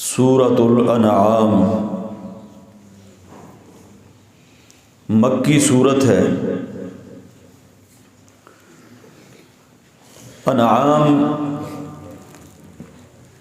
سورۃ الانعام مکی صورت ہے۔ انعام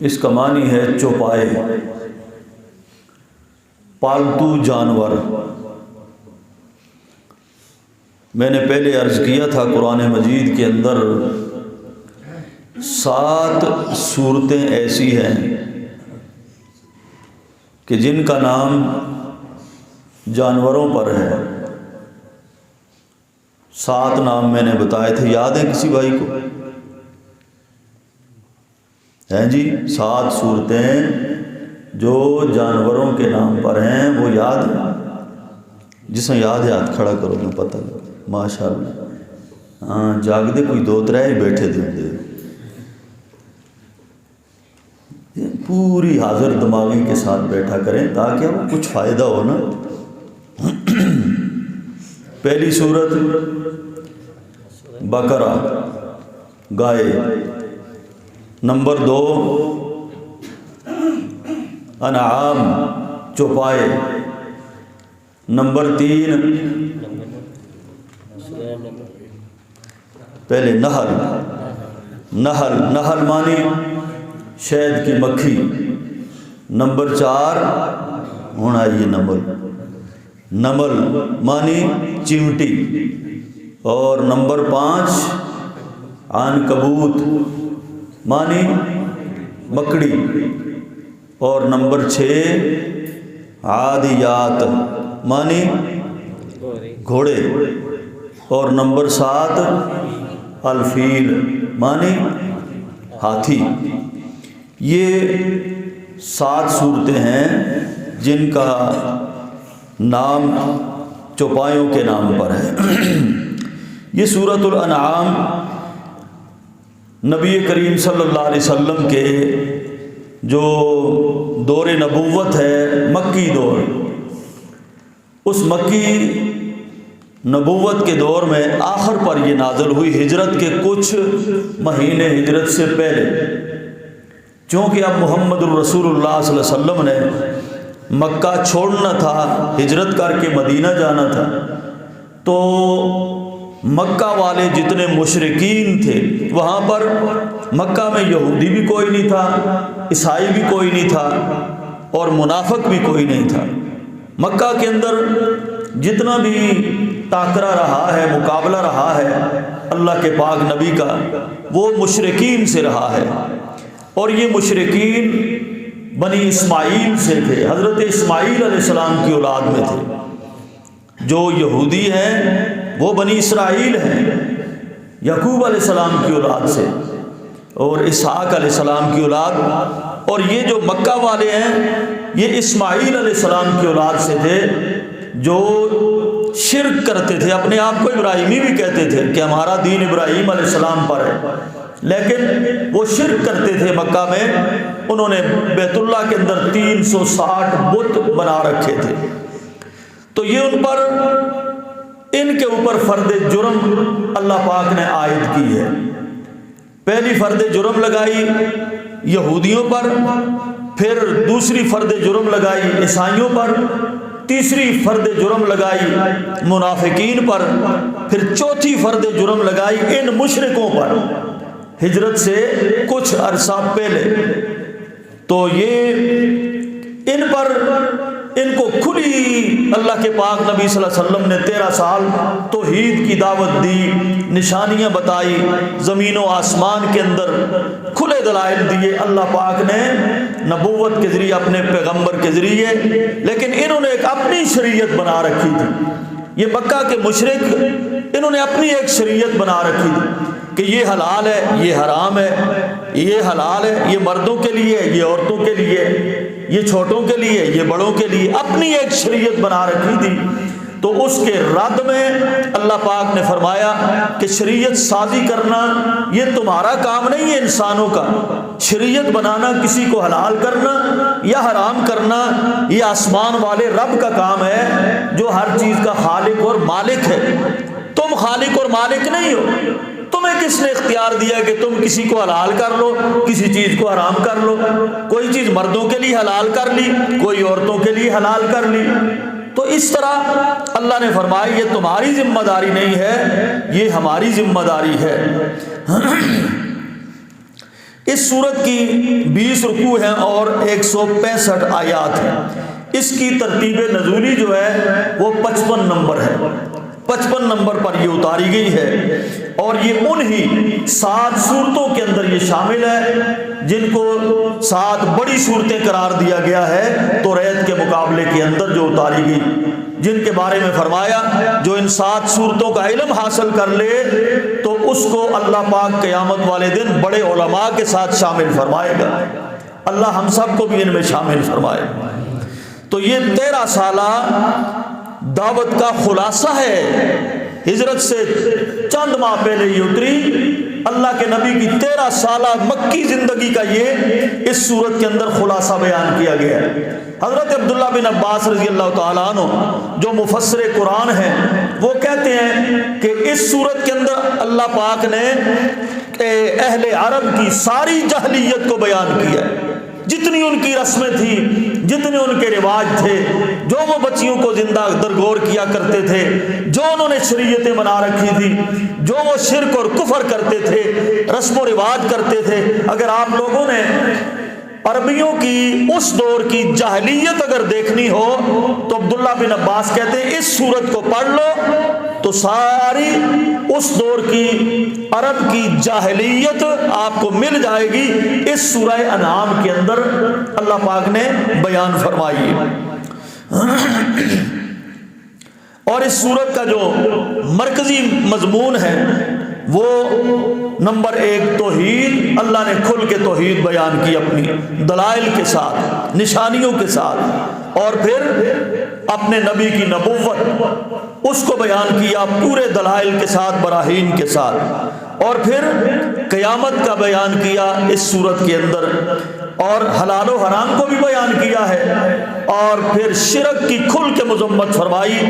اس کا معنی ہے چوپائے، پالتو جانور۔ میں نے پہلے عرض کیا تھا قرآن مجید کے اندر 7 صورتیں ایسی ہیں کہ جن کا نام جانوروں پر ہے۔ 7 نام میں نے بتائے تھے، یاد ہے کسی بھائی کو؟ ہیں جی 7 صورتیں جو جانوروں کے نام پر ہیں، وہ یاد ہے؟ جس نے یاد ہے ہاتھ کھڑا کرو، میں پتہ لگا۔ ماشاء اللہ، ہاں جاگدے کوئی 2-3 ہی بیٹھے دے، پوری حاضر دماغی کے ساتھ بیٹھا کریں تاکہ وہ کچھ فائدہ ہو نا۔ پہلی صورت بقرہ، گائے۔ نمبر 2 انعام، چوپائے۔ نمبر 3 پہلے نحل مانی شہد کی مکھی۔ نمبر 4 ہونا یہ نمل مانی چیونٹی۔ اور نمبر 5 عنکبوت مانی مکڑی۔ اور نمبر 6 عادیات مانی گھوڑے۔ اور نمبر 7 الفیل مانی ہاتھی۔ یہ 7 صورتیں ہیں جن کا نام چوپایوں کے نام پر ہے۔ یہ سورۃ الانعام نبی کریم صلی اللہ علیہ وسلم کے جو دور نبوت ہے، مکی دور، اس مکی نبوت کے دور میں آخر پر یہ نازل ہوئی، ہجرت کے کچھ مہینے ہجرت سے پہلے۔ چونکہ اب محمد الرسول اللہ صلی اللہ علیہ وسلم نے مکہ چھوڑنا تھا، ہجرت کر کے مدینہ جانا تھا، تو مکہ والے جتنے مشرکین تھے وہاں پر، مکہ میں یہودی بھی کوئی نہیں تھا، عیسائی بھی کوئی نہیں تھا، اور منافق بھی کوئی نہیں تھا۔ مکہ کے اندر جتنا بھی ٹاکرا رہا ہے، مقابلہ رہا ہے اللہ کے پاک نبی کا، وہ مشرکین سے رہا ہے۔ اور یہ مشرکین بنی اسماعیل سے تھے، حضرت اسماعیل علیہ السلام کی اولاد میں تھے۔ جو یہودی ہیں وہ بنی اسرائیل ہیں، یعقوب علیہ السلام کی اولاد سے، اور اسحاق علیہ السلام کی اولاد۔ اور یہ جو مکہ والے ہیں یہ اسماعیل علیہ السلام کی اولاد سے تھے، جو شرک کرتے تھے، اپنے آپ کو ابراہیمی بھی کہتے تھے کہ ہمارا دین ابراہیم علیہ السلام پر ہے، لیکن وہ شرک کرتے تھے۔ مکہ میں انہوں نے بیت اللہ کے اندر 360 بت بنا رکھے تھے۔ تو یہ ان کے اوپر فرد جرم اللہ پاک نے عائد کی ہے۔ پہلی فرد جرم لگائی یہودیوں پر، پھر دوسری فرد جرم لگائی عیسائیوں پر، تیسری فرد جرم لگائی منافقین پر، پھر چوتھی فرد جرم لگائی ان مشرکوں پر ہجرت سے کچھ عرصہ پہلے۔ تو یہ ان کو کھلی اللہ کے پاک نبی صلی اللہ علیہ وسلم نے 13 سال توحید کی دعوت دی، نشانیاں بتائی، زمین و آسمان کے اندر کھلے دلائل دیے اللہ پاک نے نبوت کے ذریعے، اپنے پیغمبر کے ذریعے، لیکن انہوں نے ایک اپنی شریعت بنا رکھی تھی۔ یہ مکہ کے مشرک، انہوں نے اپنی ایک شریعت بنا رکھی تھی کہ یہ حلال ہے، یہ حرام ہے، یہ حلال ہے، یہ مردوں کے لیے، یہ عورتوں کے لیے، یہ چھوٹوں کے لیے، یہ بڑوں کے لیے، اپنی ایک شریعت بنا رکھی تھی۔ تو اس کے رد میں اللہ پاک نے فرمایا کہ شریعت سازی کرنا یہ تمہارا کام نہیں ہے انسانوں کا، شریعت بنانا، کسی کو حلال کرنا یا حرام کرنا، یہ آسمان والے رب کا کام ہے جو ہر چیز کا خالق اور مالک ہے۔ تم خالق اور مالک نہیں ہو، تم تمہیں کس نے اختیار دیا کہ تم کسی کو حلال کر لو، کسی چیز کو حرام کر لو؟ کوئی چیز مردوں کے لیے حلال کر لی، کوئی عورتوں کے لیے حلال کر لی۔ تو اس طرح اللہ نے فرمایا یہ تمہاری ذمہ داری نہیں ہے، یہ ہماری ذمہ داری ہے۔ اس سورت کی 20 رکوع ہیں اور 165 آیات ہیں۔ اس کی ترتیب نزولی جو ہے وہ 55 نمبر ہے، 55 نمبر پر یہ اتاری گئی ہے، اور یہ انہی 7 صورتوں کے اندر یہ شامل ہے جن کو 7 بڑی صورتیں قرار دیا گیا ہے توریت کے مقابلے کے اندر جو اتاری گئی، جن کے بارے میں فرمایا جو ان 7 صورتوں کا علم حاصل کر لے تو اس کو اللہ پاک قیامت والے دن بڑے علماء کے ساتھ شامل فرمائے گا۔ اللہ ہم سب کو بھی ان میں شامل فرمائے۔ تو یہ 13 سالہ دعوت کا خلاصہ ہے۔ ہجرت سے چند ماہ پہلے یہ اتری، اللہ کے نبی کی 13 سالہ مکی زندگی کا یہ اس سورت کے اندر خلاصہ بیان کیا گیا ہے۔ حضرت عبداللہ بن عباس رضی اللہ تعالیٰ عنہ جو مفسر قرآن ہیں وہ کہتے ہیں کہ اس سورت کے اندر اللہ پاک نے اہل عرب کی ساری جاہلیت کو بیان کیا ہے، جتنی ان کی رسمیں تھیں، جتنے ان کے رواج تھے، جو وہ بچیوں کو زندہ درگور کیا کرتے تھے، جو انہوں نے شریعتیں بنا رکھی تھی، جو وہ شرک اور کفر کرتے تھے، رسم و رواج کرتے تھے۔ اگر آپ لوگوں نے عربیوں کی اس دور کی جاہلیت اگر دیکھنی ہو تو عبداللہ بن عباس کہتے ہیں اس سورت کو پڑھ لو تو ساری اس دور کی عرب کی جاہلیت آپ کو مل جائے گی۔ اس سورہ انعام کے اندر اللہ پاک نے بیان فرمائی۔ اور اس سورت کا جو مرکزی مضمون ہے وہ نمبر 1 توحید، اللہ نے کھل کے توحید بیان کی اپنی دلائل کے ساتھ، نشانیوں کے ساتھ، اور پھر اپنے نبی کی نبوت اس کو بیان کیا پورے دلائل کے ساتھ، براہین کے ساتھ، اور پھر قیامت کا بیان کیا اس سورت کے اندر، اور حلال و حرام کو بھی بیان کیا ہے، اور پھر شرک کی کھل کے مذمت فرمائی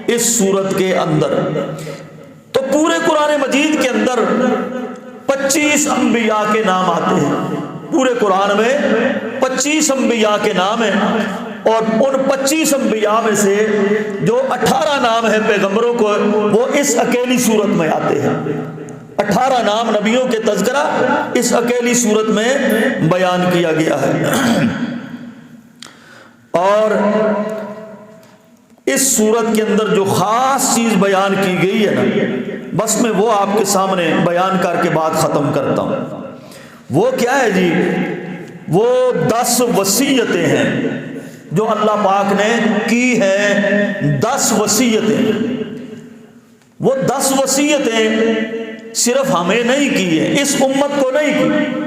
اس سورت کے اندر۔ تو پورے قرآن مجید کے اندر 25 انبیاء کے نام آتے ہیں، پورے قرآن میں 25 انبیاء کے نام ہیں، اور ان 25 انبیاء میں سے جو 18 نام ہیں پیغمبروں کو وہ اس اکیلی صورت میں آتے ہیں۔ 18 نام نبیوں کے تذکرہ اس اکیلی صورت میں بیان کیا گیا ہے۔ اور اس صورت کے اندر جو خاص چیز بیان کی گئی ہے نا، بس میں وہ آپ کے سامنے بیان کر کے بات ختم کرتا ہوں۔ وہ کیا ہے جی؟ وہ 10 وصیتیں ہیں جو اللہ پاک نے کی ہیں، 10 وصیتیں۔ وہ 10 وصیتیں صرف ہمیں نہیں کی ہیں، اس امت کو نہیں کی،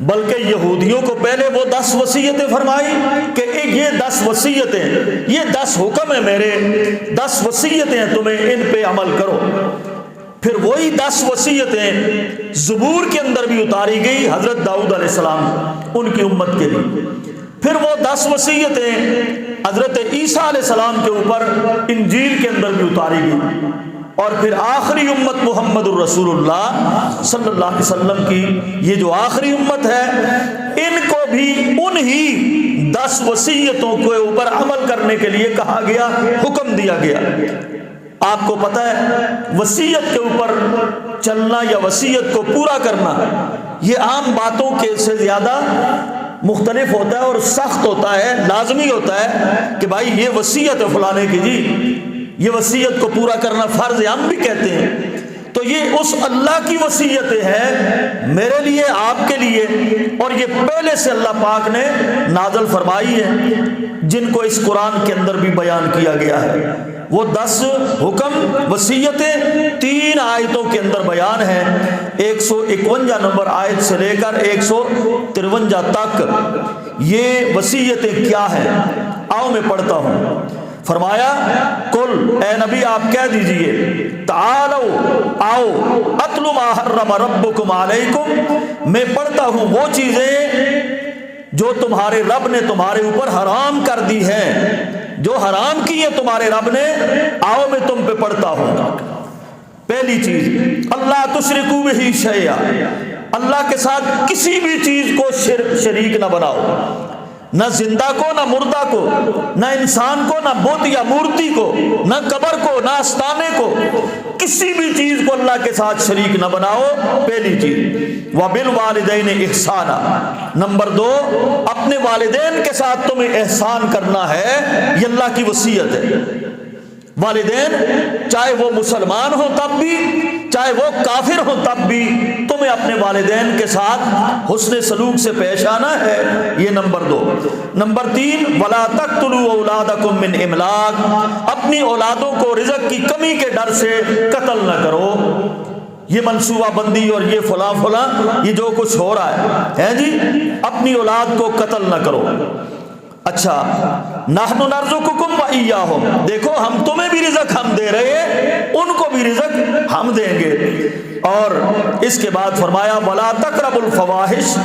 بلکہ یہودیوں کو پہلے وہ 10 وصیتیں فرمائی کہ یہ 10 وصیتیں، یہ 10 حکم ہیں میرے، 10 وصیتیں ہیں تمہیں، ان پہ عمل کرو۔ پھر وہی 10 وصیتیں زبور کے اندر بھی اتاری گئی حضرت داؤد علیہ السلام ان کی امت کے لیے۔ پھر وہ 10 وصیتیں حضرت عیسیٰ علیہ السلام کے اوپر انجیل کے اندر بھی اتاری گئی۔ اور پھر آخری امت محمد الرسول اللہ صلی اللہ علیہ وسلم کی یہ جو آخری امت ہے، ان کو بھی انہی 10 وصیتوں کے اوپر عمل کرنے کے لیے کہا گیا، حکم دیا گیا۔ آپ کو پتہ ہے وصیت کے اوپر چلنا یا وصیت کو پورا کرنا یہ عام باتوں کے سے زیادہ مختلف ہوتا ہے اور سخت ہوتا ہے، لازمی ہوتا ہے کہ بھائی یہ وصیت ہے فلانے کی، جی یہ وصیت کو پورا کرنا فرض ہے، ہم بھی کہتے ہیں۔ تو یہ اس اللہ کی وصیتیں ہیں میرے لیے، آپ کے لیے، اور یہ پہلے سے اللہ پاک نے نازل فرمائی ہے جن کو اس قرآن کے اندر بھی بیان کیا گیا ہے۔ وہ 10 حکم وصیتیں 3 آیتوں کے اندر بیان ہیں، 151 نمبر آیت سے لے کر 153 تک۔ یہ وصیتیں کیا ہیں؟ آؤ میں پڑھتا ہوں۔ فرمایا کل، اے نبی آپ کہہ دیجئے، تعالو آؤ، اتلو ما حرم ربکم علیکم، میں پڑھتا ہوں وہ چیزیں جو تمہارے رب نے تمہارے اوپر حرام کر دی ہیں، جو حرام کی ہے تمہارے رب نے، آؤ میں تم پہ پڑھتا ہوں۔ پہلی چیز اللہ تشرکو بہ شیئا، اللہ کے ساتھ کسی بھی چیز کو شریک نہ بناؤ، نہ زندہ کو، نہ مردہ کو، نہ انسان کو، نہ بت یا مورتی کو، نہ قبر کو، نہ آستانے کو، کسی بھی چیز کو اللہ کے ساتھ شریک نہ بناؤ، پہلی چیز۔ وَبِالْوَالِدَيْنِ إِحْسَانًا، نمبر 2، اپنے والدین کے ساتھ تمہیں احسان کرنا ہے، یہ اللہ کی وصیت ہے۔ والدین چاہے وہ مسلمان ہو تب بھی، چاہے وہ کافر ہو تب بھی، تمہیں اپنے والدین کے ساتھ حسن سلوک سے پیش آنا ہے، یہ نمبر 2۔ نمبر 3، وَلَا تَقْتُلُوا أَوْلَادَكُم مِّنْ إِمْلَاقٍ، اپنی اولادوں کو رزق کی کمی کے ڈر سے قتل نہ کرو۔ یہ منصوبہ بندی اور یہ فلاں فلاں، یہ جو کچھ ہو رہا ہے جی، اپنی اولاد کو قتل نہ کرو۔ اچھا، نحن نرزقکم وإیاہم، دیکھو ہم تمہیں بھی رزق ہم دے رہے ہیں، ان کو بھی رزق ہم دیں گے۔ اور اس کے بعد فرمایا ولا تقربوا الفواحش،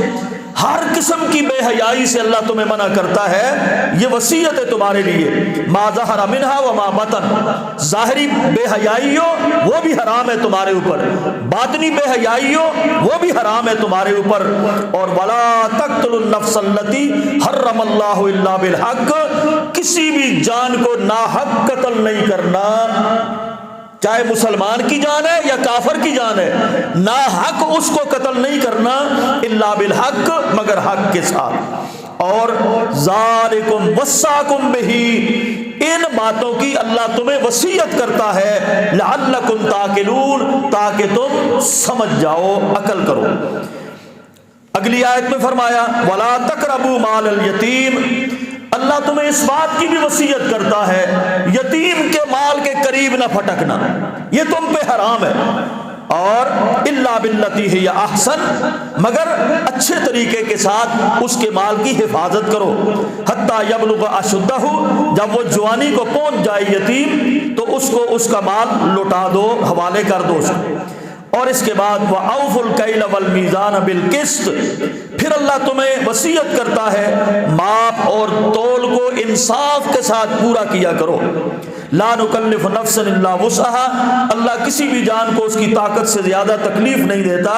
ہر قسم کی بے حیائی سے اللہ تمہیں منع کرتا ہے، یہ وصیت ہے تمہارے لیے۔ ما ظہر منہا وما بطن، ظاہری بے حیائی ہو وہ بھی حرام ہے تمہارے اوپر، باطنی بے حیائی ہو وہ بھی حرام ہے تمہارے اوپر۔ اور ولا تقتلوا النفس التي حرم اللہ الا بالحق، کسی بھی جان کو ناحق قتل نہیں کرنا، چاہے مسلمان کی جان ہے یا کافر کی جان ہے، ناحق اس کو قتل نہیں کرنا، الا بالحق، مگر حق کے ساتھ۔ اور ذالکم وصاکم بہ، ان باتوں کی اللہ تمہیں وصیت کرتا ہے، لعلکم تعقلون، تاکہ تم سمجھ جاؤ، عقل کرو۔ اگلی آیت میں فرمایا ولا تقربوا مال الیتیم، اللہ تمہیں اس بات کی بھی وصیت کرتا ہے، یتیم کے مال کے قریب نہ پھٹکنا، یہ تم پہ حرام ہے۔ اور الا باللتی ہی احسن، مگر اچھے طریقے کے ساتھ اس کے مال کی حفاظت کرو، حتی یبلغ اشدہ، جب وہ جوانی کو پہنچ جائے یتیم تو اس کو اس کا مال لوٹا دو، حوالے کر دو اس کو۔ اور اس کے بعد وَأَوْفُوا الْكَيْلَ وَالْمِيزَانَ بِالْقِسْطِ، پھر اللہ تمہیں وصیت کرتا ہے ماپ اور تول کو انصاف کے ساتھ پورا کیا کرو۔ لا نکلف نفسا الا وسعها، اللہ کسی بھی جان کو اس کی طاقت سے زیادہ تکلیف نہیں دیتا۔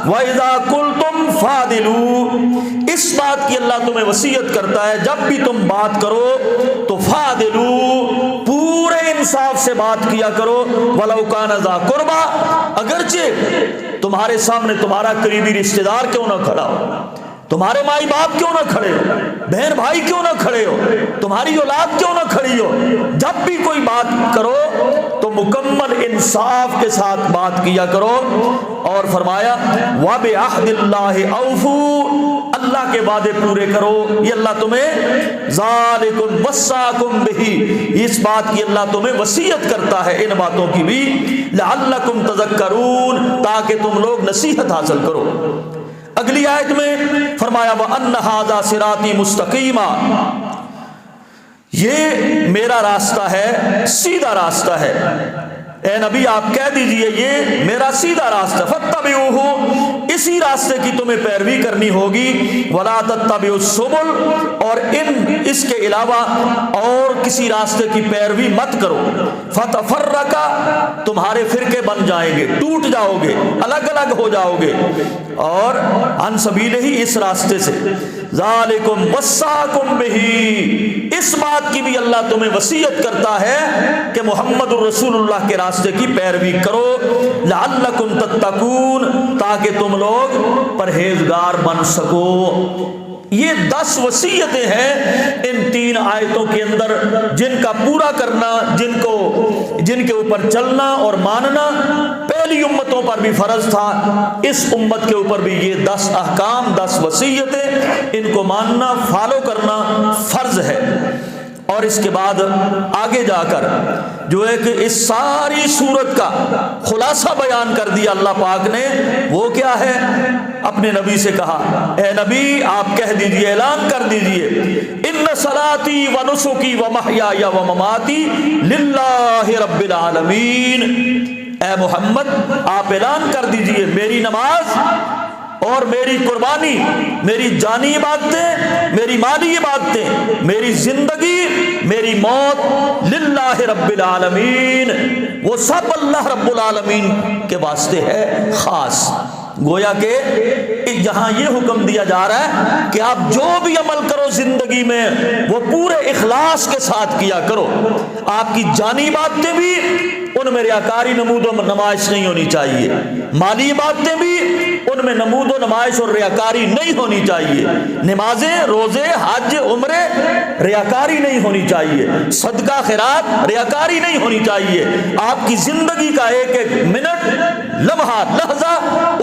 وَإِذَا قُلْتُمْ فَعْدِلُوا، اس بات کی اللہ تمہیں وصیت کرتا ہے جب بھی تم بات کرو تو فَعْدِلُوا، پورے انصاف سے بات کیا کرو، وَلَوْ كَانَ ذَا قُرْبَىٰ، اگرچہ تمہارے سامنے تمہارا قریبی رشتہ دار کیوں نہ کھڑا ہو، تمہارے مائی باپ کیوں نہ کھڑے ہو، بہن بھائی کیوں نہ کھڑے ہو، تمہاری اولاد کیوں نہ کھڑی ہو، جب بھی کوئی بات کرو تو مکمل انصاف کے ساتھ بات کیا کرو۔ اور فرمایا وَبِعَهْدِ اللَّهِ أَوْفُوا، اللہ کے وعدے پورے کرو، یہ اللہ تمہیں ذَلِكُمْ وَصَّاكُمْ بِهِ، اس بات کی اللہ تمہیں وصیت کرتا ہے ان باتوں کی بھی، لَعَلَّكُمْ تَذَكَّرُونَ، تاکہ تم لوگ نصیحت حاصل کرو۔ اگلی آیت میں فرمایا وَأَنَّ هَذَا صِرَاطِي مُسْتَقِيمًا، یہ میرا راستہ ہے، سیدھا راستہ ہے، اے نبی آپ کہہ دیجئے یہ میرا سیدھا راستہ، فَاتَّبِعُوهُ، اسی راستے کی تمہیں پیروی کرنی ہوگی، وَلَا تَتَّبِعُوا السُّبُلَ، اور اس کے علاوہ اور کسی راستے کی پیروی مت کرو، فَتَفَرَّقَ، تمہارے فرقے بن جائیں گے، ٹوٹ جاؤ گے، الگ الگ ہو جاؤ گے، اور عن سبیلہ، ہی اس راستے سے، ذَلِكُمْ وَصَّاكُمْ بِهِ، اس بات کی بھی اللہ تمہیں وصیت کرتا ہے کہ محمد الرسول اللہ کے راستے کی پیروی کرو، لعلکم تتقون، تاکہ تم لوگ پرہیزگار بن سکو۔ یہ 10 وصیتیں ہیں ان 3 آیتوں کے اندر، جن کا پورا کرنا، جن کے اوپر چلنا اور ماننا پہلی امتوں پر بھی فرض تھا، اس امت کے اوپر بھی یہ 10 احکام، 10 وصیتیں، ان کو ماننا، فالو کرنا فرض ہے۔ اور اس کے بعد آگے جا کر جو ایک اس ساری صورت کا خلاصہ بیان کر دیا اللہ پاک نے، وہ کیا ہے؟ اپنے نبی سے کہا اے نبی آپ کہہ دیجئے، اعلان کر دیجئے، ان صلاتی و نسکی و محیای و مماتی للہ رب العالمین، اے محمد آپ اعلان کر دیجئے میری نماز اور میری قربانی، میری جانی عبادتیں، میری مالی عبادتیں، میری زندگی، میری موت للہ رب العالمین، وہ سب اللہ رب العالمین کے واسطے ہے خاص۔ گویا کہ جہاں یہ حکم دیا جا رہا ہے کہ آپ جو بھی عمل کرو زندگی میں وہ پورے اخلاص کے ساتھ کیا کرو۔ آپ کی جانی باتیں بھی ان میں ریاکاری نمود و نمائش نہیں ہونی چاہیے، مالی باتیں بھی ان میں نمود و نمائش اور ریاکاری نہیں ہونی چاہیے، نمازیں، روزے، حج، عمرے ریاکاری نہیں ہونی چاہیے، صدقہ خیرات ریاکاری نہیں ہونی چاہیے۔ آپ کی زندگی کا ایک ایک منٹ، لمحہ، لحظہ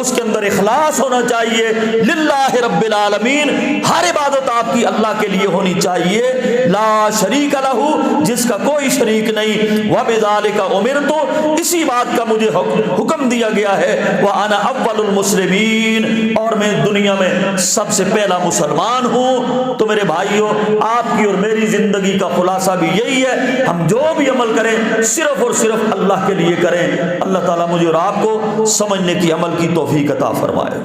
اس کے اندر اخلاص ہونا چاہیے للہ رب العالمین۔ ہر عبادت آپ کی اللہ کے لیے ہونی چاہیے، لا شریک لہ، جس کا کوئی شریک نہیں، وبذالک امرت، اسی بات کا مجھے حکم دیا گیا ہے، وانا اول المسلمین، اور میں دنیا میں سب سے پہلا مسلمان ہوں۔ تو میرے بھائیوں، آپ کی اور میری زندگی کا خلاصہ بھی یہی ہے، ہم جو بھی عمل کریں صرف اور صرف اللہ کے لیے کریں۔ اللہ تعالیٰ مجھے اور آپ کو سمجھنے کی، عمل کی توفیق عطا فرمائے۔